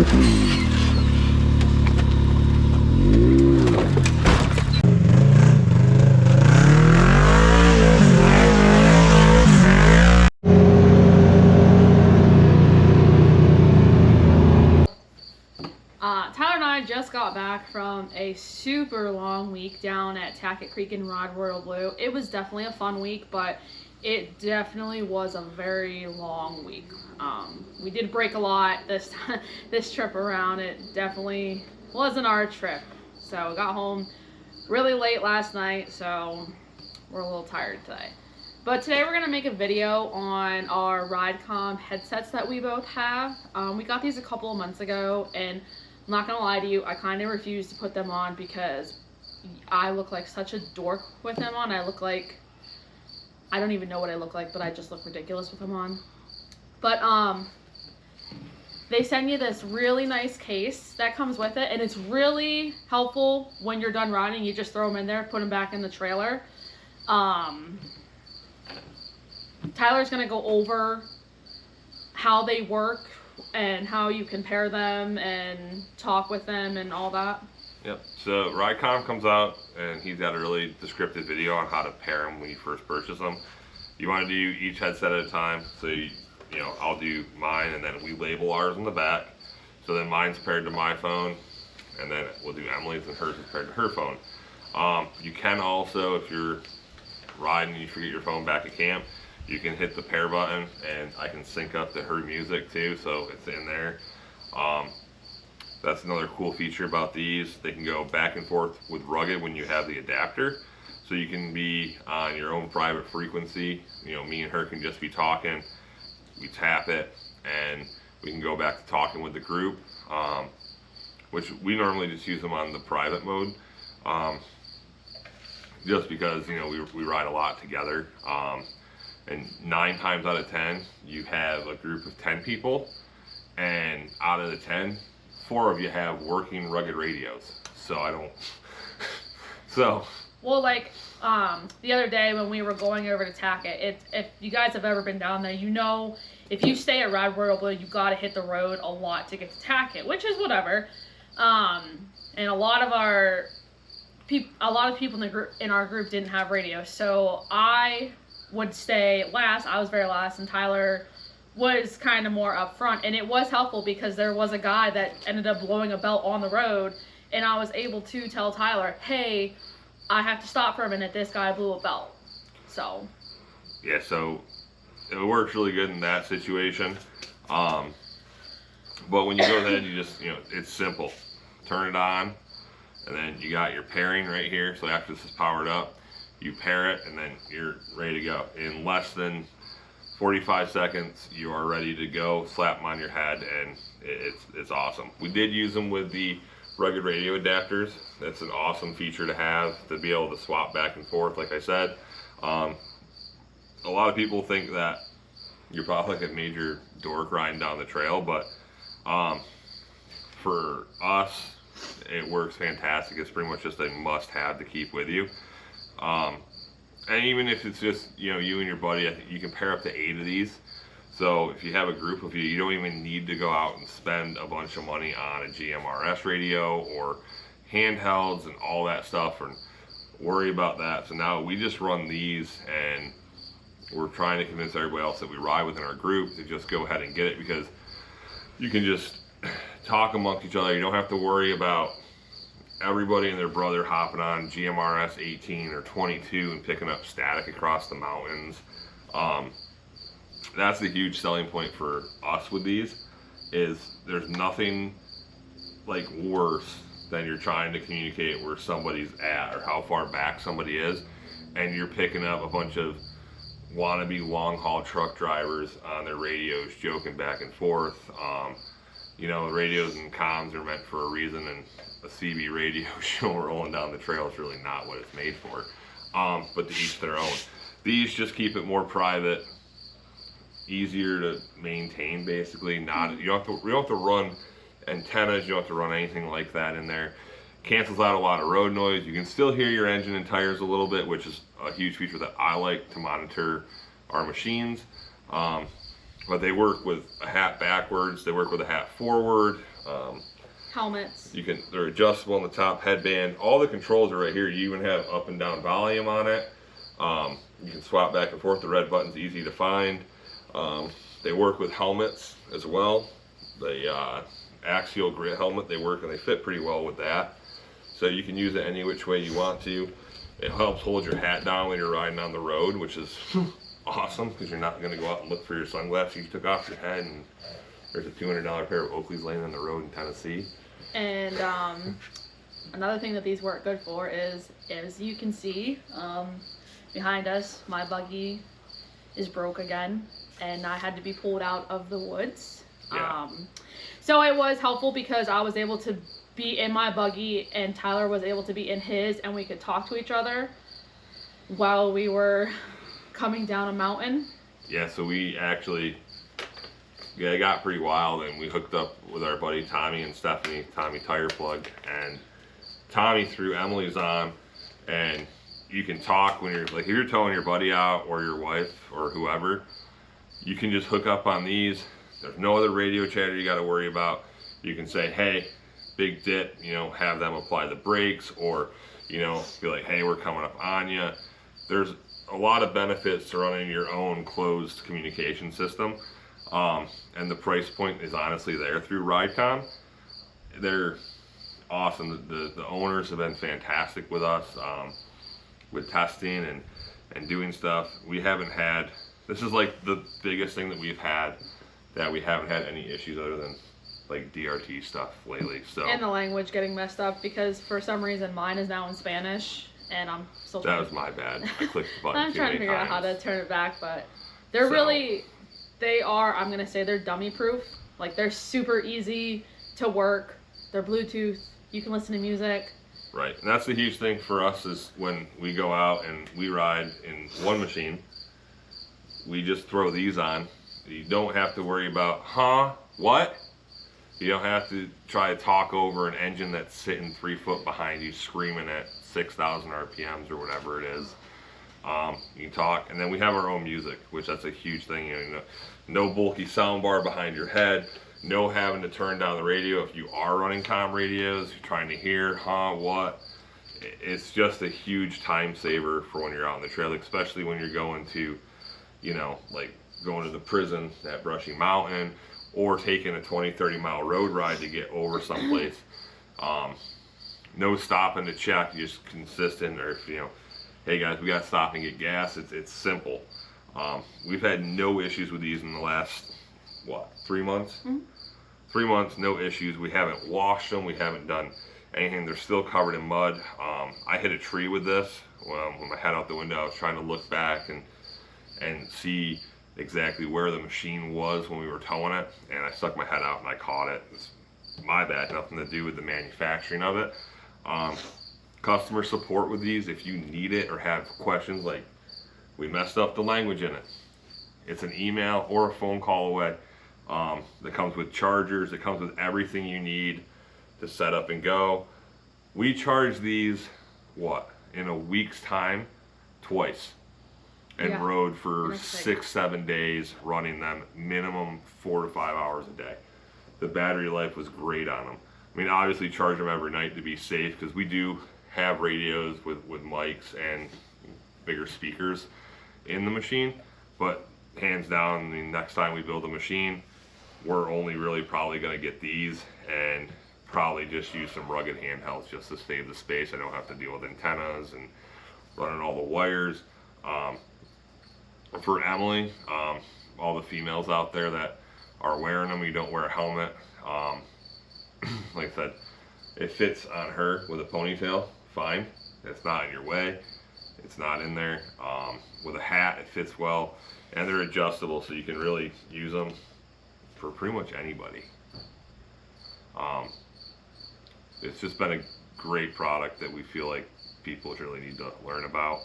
Tyler and I just got back from a super long week down at Tackett Creek in Rod Royal Blue. It was definitely a fun week, but it definitely was a very long week. We did break a lot this trip around. It definitely wasn't our trip. So we got home really late last night, so we're a little tired today. But today we're going to make a video on our RideComm headsets that we both have. We got these a couple of months ago, and I'm not going to lie to you, I kind of refuse to put them on because I look like such a dork with them on. I don't even know what I look like, but I just look ridiculous with them on. But they send you this really nice case that comes with it, and it's really helpful when you're done riding. You just throw them in there, put them back in the trailer. Tyler's going to go over how they work and how you compare them and talk with them and all that. Yep. So RideComm comes out and he's got a really descriptive video on how to pair them when you first purchase them. You want to do each headset at a time. So you know, I'll do mine and then we label ours on the back. So then mine's paired to my phone, and then we'll do Emily's and hers is paired to her phone. You can also, if you're riding and you forget your phone back at camp, you can hit the pair button and I can sync up to her music too, so it's in there. That's another cool feature about these. They can go back and forth with rugged when you have the adapter. So you can be on your own private frequency. You know, me and her can just be talking. We tap it and we can go back to talking with the group, which we normally just use them on the private mode. Just because, you know, we ride a lot together. And 9 times out of 10, you have a group of 10 people, and out of the 10, 4 of you have working rugged radios. Well, like the other day when we were going over to Tackett, if you guys have ever been down there, you know, if you stay at Ride Royal Blue, you got to hit the road a lot to get to Tackett, which is whatever. And a lot of people in our group didn't have radios, so I would stay last. I was very last, and Tyler was kind of more up front, and it was helpful because there was a guy that ended up blowing a belt on the road, and I was able to tell Tyler, hey, I have to stop for a minute, this guy blew a belt. So yeah, so it works really good in that situation. But when you go ahead, you just, you know, it's simple. Turn it on, and then you got your pairing right here. So after this is powered up, you pair it, and then you're ready to go. In less than 45 seconds, you are ready to go. Slap them on your head, and it's awesome. We did use them with the rugged radio adapters. That's an awesome feature to have, to be able to swap back and forth, like I said. A lot of people think that you're probably like a major dork riding down the trail, but for us, it works fantastic. It's pretty much just a must-have to keep with you. And even if it's just, you know, you and your buddy, I think you can pair up to 8 of these. So if you have a group of you don't even need to go out and spend a bunch of money on a GMRS radio or handhelds and all that stuff, and worry about that. So now we just run these, and we're trying to convince everybody else that we ride within our group to just go ahead and get it, because you can just talk amongst each other. You don't have to worry about everybody and their brother hopping on GMRS 18 or 22 and picking up static across the mountains. That's the huge selling point for us with these, is there's nothing like worse than you're trying to communicate where somebody's at or how far back somebody is, and you're picking up a bunch of wannabe long haul truck drivers on their radios joking back and forth. You know, radios and comms are meant for a reason, and a CB radio show rolling down the trail is really not what it's made for. But to each their own. These just keep it more private, easier to maintain, basically. You don't have to run antennas, you don't have to run anything like that in there. Cancels out a lot of road noise. You can still hear your engine and tires a little bit, which is a huge feature that I like to monitor our machines. But they work with a hat backwards, they work with a hat forward. Helmets. They're adjustable on the top, headband. All the controls are right here. You even have up and down volume on it. You can swap back and forth. The red button's easy to find. They work with helmets as well. The axial grit helmet, they work and they fit pretty well with that. So you can use it any which way you want to. It helps hold your hat down when you're riding on the road, which is awesome because you're not going to go out and look for your sunglasses you took off your head and there's a $200 pair of Oakleys laying on the road in Tennessee. And another thing that these work good for is, as you can see, behind us, my buggy is broke again, and I had to be pulled out of the woods. Yeah. So it was helpful because I was able to be in my buggy and Tyler was able to be in his, and we could talk to each other while we were coming down a mountain. Yeah, so we actually... Yeah, it got pretty wild, and we hooked up with our buddy Tommy and Stephanie, Tommy Tire Plug, and Tommy threw Emily's on, and you can talk when you're, like, if you're towing your buddy out or your wife or whoever, you can just hook up on these. There's no other radio chatter you got to worry about. You can say, hey, big dip, you know, have them apply the brakes, or, you know, be like, hey, we're coming up on you. There's a lot of benefits to running your own closed communication system. And the price point is honestly there through RideComm. They're awesome. The owners have been fantastic with us, with testing and doing stuff. We haven't had, this is like the biggest thing that we've had that we haven't had any issues other than like DRT stuff lately. So and the language getting messed up because for some reason mine is now in Spanish and I'm still that was my bad. I clicked the button I'm too trying to many figure out how to turn it back, but they're really, they are, I'm going to say they're dummy proof. Like they're super easy to work. They're Bluetooth. You can listen to music. Right. And that's the huge thing for us is when we go out and we ride in one machine, we just throw these on. You don't have to worry about, what? You don't have to try to talk over an engine that's sitting 3 foot behind you screaming at 6,000 RPMs or whatever it is. You can talk, and then we have our own music, which that's a huge thing. You know, no bulky sound bar behind your head, no having to turn down the radio if you are running comm radios, you're trying to hear, what. It's just a huge time saver for when you're out on the trail, especially when you're going to, you know, like going to the prison at Brushy Mountain or taking a 20-30 mile road ride to get over someplace. No stopping to check, just consistent, or if, you know, hey guys, we got to stop and get gas. It's simple. We've had no issues with these in the last, 3 months? Mm-hmm. 3 months, no issues. We haven't washed them. We haven't done anything. They're still covered in mud. I hit a tree with this. When my head out the window, I was trying to look back and see exactly where the machine was when we were towing it. And I stuck my head out and I caught it. It's my bad, nothing to do with the manufacturing of it. Customer support with these, if you need it or have questions like we messed up the language in it, it's an email or a phone call away. That comes with chargers, it comes with everything you need to set up and go. We charge these in a week's time twice and rode for 6-7 days, running them minimum 4 to 5 hours a day. The battery life was great on them. I mean, obviously charge them every night to be safe because we do have radios with mics and bigger speakers in the machine, but hands down, the next time we build a machine, we're only really probably going to get these and probably just use some rugged handhelds just to save the space. I don't have to deal with antennas and running all the wires. For Emily, all the females out there that are wearing them, you don't wear a helmet. Like I said, it fits on her with a ponytail, fine. It's not in your way. It's not in there. With a hat, it fits well. And they're adjustable, so you can really use them for pretty much anybody. It's just been a great product that we feel like people really need to learn about.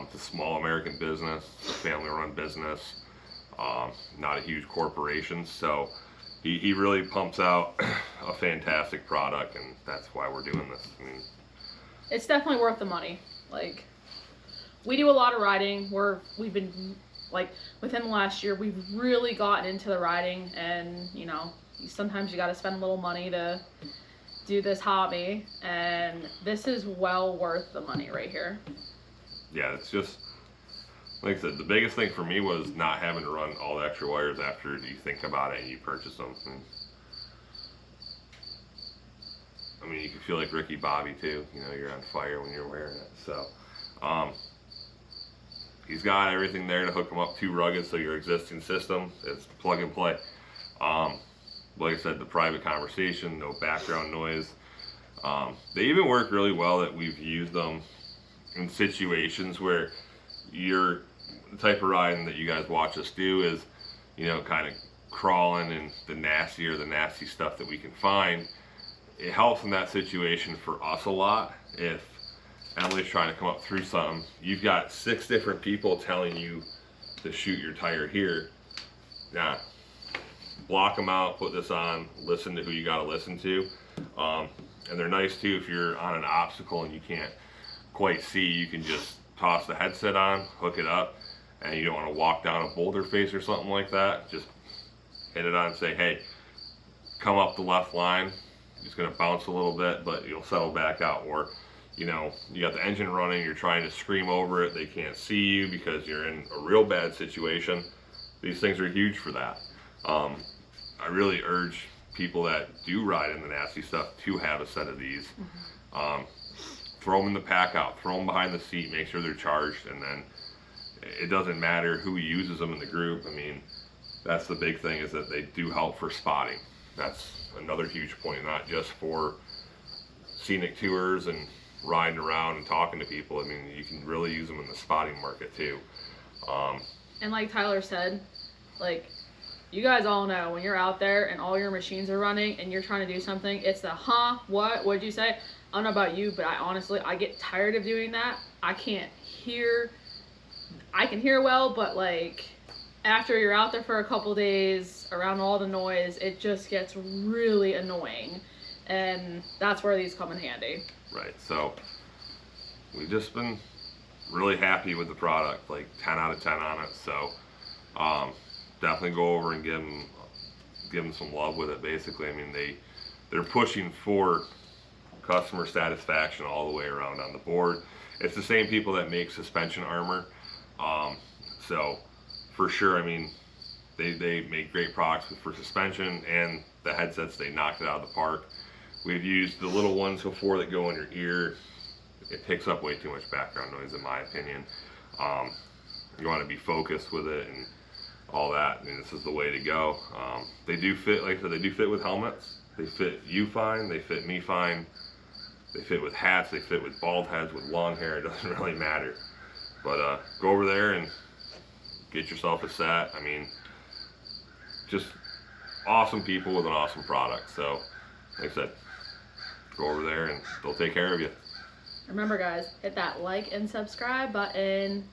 It's a small American business, it's a family-run business, not a huge corporation, so he really pumps out a fantastic product, and that's why we're doing this. I mean, it's definitely worth the money. Like, we do a lot of riding. We've been, like, within the last year, we've really gotten into the riding, and, you know, sometimes you got to spend a little money to do this hobby, and this is well worth the money right here. Yeah, it's just like I said, the biggest thing for me was not having to run all the extra wires after you think about it and you purchase them. And, I mean, you can feel like Ricky Bobby too. You know, you're on fire when you're wearing it. So, he's got everything there to hook them up to rugged, so your existing system, it's plug and play. Like I said, the private conversation, no background noise. They even work really well that we've used them in situations where you're the type of riding that you guys watch us do is, you know, kind of crawling in the nasty stuff that we can find. It helps in that situation for us a lot. If Emily's trying to come up through something, you've got 6 different people telling you to shoot your tire here. Nah, block them out, put this on, listen to who you got to listen to. And they're nice too if you're on an obstacle and you can't quite see, you can just toss the headset on, hook it up, and you don't want to walk down a boulder face or something like that, just hit it on and say, hey, come up the left line. It's going to bounce a little bit, but you'll settle back out. Or, you know, you got the engine running, you're trying to scream over it, they can't see you because you're in a real bad situation. These things are huge for that. I really urge people that do ride in the nasty stuff to have a set of these. Throw them in the pack out, throw them behind the seat, make sure they're charged, and then it doesn't matter who uses them in the group. I mean, that's the big thing, is that they do help for spotting. That's another huge point, not just for scenic tours and riding around and talking to people. I mean, you can really use them in the spotting market too. And like Tyler said, like, you guys all know when you're out there and all your machines are running and you're trying to do something, it's the what'd you say? I don't know about you, but I get tired of doing that. I can hear well, but like after you're out there for a couple days around all the noise, it just gets really annoying. And that's where these come in handy. Right, so we've just been really happy with the product, like 10 out of 10 on it. So definitely go over and give them some love with it. Basically, I mean, they're pushing for customer satisfaction all the way around on the board. It's the same people that make suspension armor, so for sure, I mean, they make great products for suspension, and the headsets, they knocked it out of the park. We've used the little ones before that go in your ear. It picks up way too much background noise, in my opinion. You want to be focused with it and all that. I mean, this is the way to go. They do fit, like I said, they do fit with helmets. They fit you fine. They fit me fine. They fit with hats. They fit with bald heads, with long hair. It doesn't really matter. But go over there and get yourself a set. I mean, just awesome people with an awesome product. So, like I said, go over there and they'll take care of you. Remember, guys, hit that like and subscribe button.